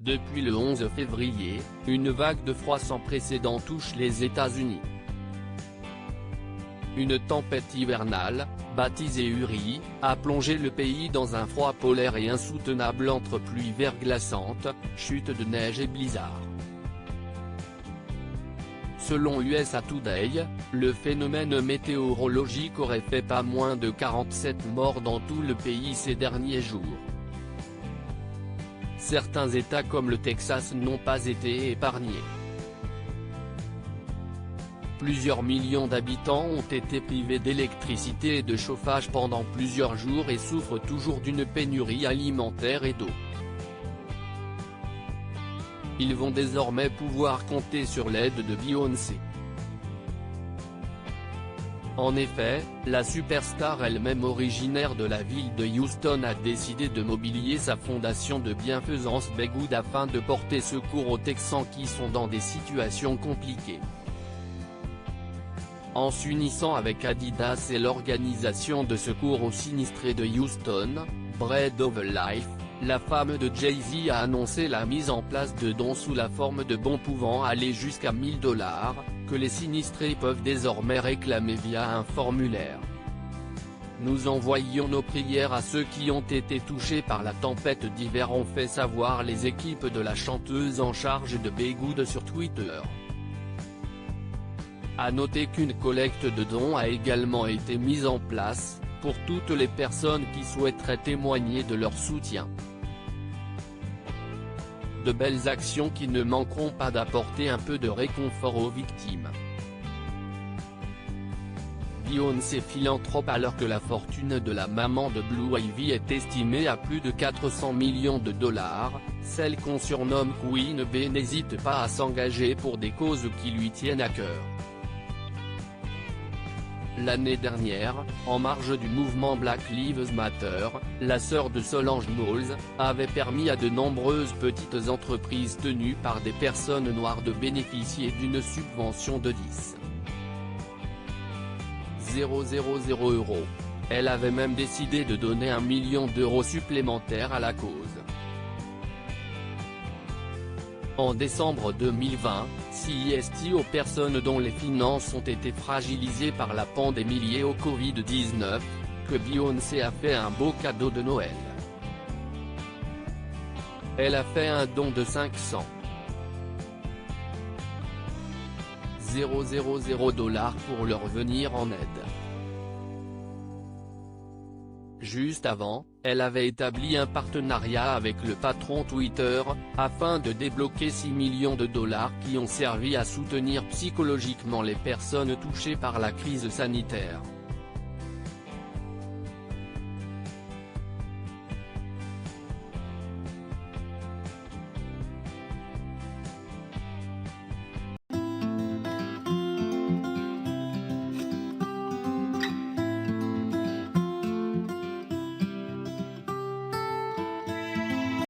Depuis le 11 février, une vague de froid sans précédent touche les États-Unis. Une tempête hivernale, baptisée Uri, a plongé le pays dans un froid polaire et insoutenable entre pluies verglaçantes, chutes de neige et blizzards. Selon USA Today, le phénomène météorologique aurait fait pas moins de 47 morts dans tout le pays ces derniers jours. Certains États comme le Texas n'ont pas été épargnés. Plusieurs millions d'habitants ont été privés d'électricité et de chauffage pendant plusieurs jours et souffrent toujours d'une pénurie alimentaire et d'eau. Ils vont désormais pouvoir compter sur l'aide de Beyoncé. En effet, la superstar elle-même originaire de la ville de Houston a décidé de mobiliser sa fondation de bienfaisance Big Good afin de porter secours aux Texans qui sont dans des situations compliquées. En s'unissant avec Adidas et l'organisation de secours aux sinistrés de Houston, Bread of Life, la femme de Jay-Z a annoncé la mise en place de dons sous la forme de bons pouvant aller jusqu'à $1000, que les sinistrés peuvent désormais réclamer via un formulaire. Nous envoyons nos prières à ceux qui ont été touchés par la tempête d'hiver, ont fait savoir les équipes de la chanteuse en charge de Big Good sur Twitter. À noter qu'une collecte de dons a également été mise en place, pour toutes les personnes qui souhaiteraient témoigner de leur soutien. De belles actions qui ne manqueront pas d'apporter un peu de réconfort aux victimes. Beyoncé philanthrope. Alors que la fortune de la maman de Blue Ivy est estimée à plus de 400 millions de dollars, celle qu'on surnomme Queen Bee n'hésite pas à s'engager pour des causes qui lui tiennent à cœur. L'année dernière, en marge du mouvement Black Lives Matter, la sœur de Solange Knowles avait permis à de nombreuses petites entreprises tenues par des personnes noires de bénéficier d'une subvention de 10,000 €. Elle avait même décidé de donner 1 million d'euros supplémentaires à la cause. En décembre 2020, CIST aux personnes dont les finances ont été fragilisées par la pandémie liée au Covid-19, que Beyoncé a fait un beau cadeau de Noël. Elle a fait un don de 500 000 $ pour leur venir en aide. Juste avant, elle avait établi un partenariat avec le patron Twitter, afin de débloquer 6 millions de dollars qui ont servi à soutenir psychologiquement les personnes touchées par la crise sanitaire.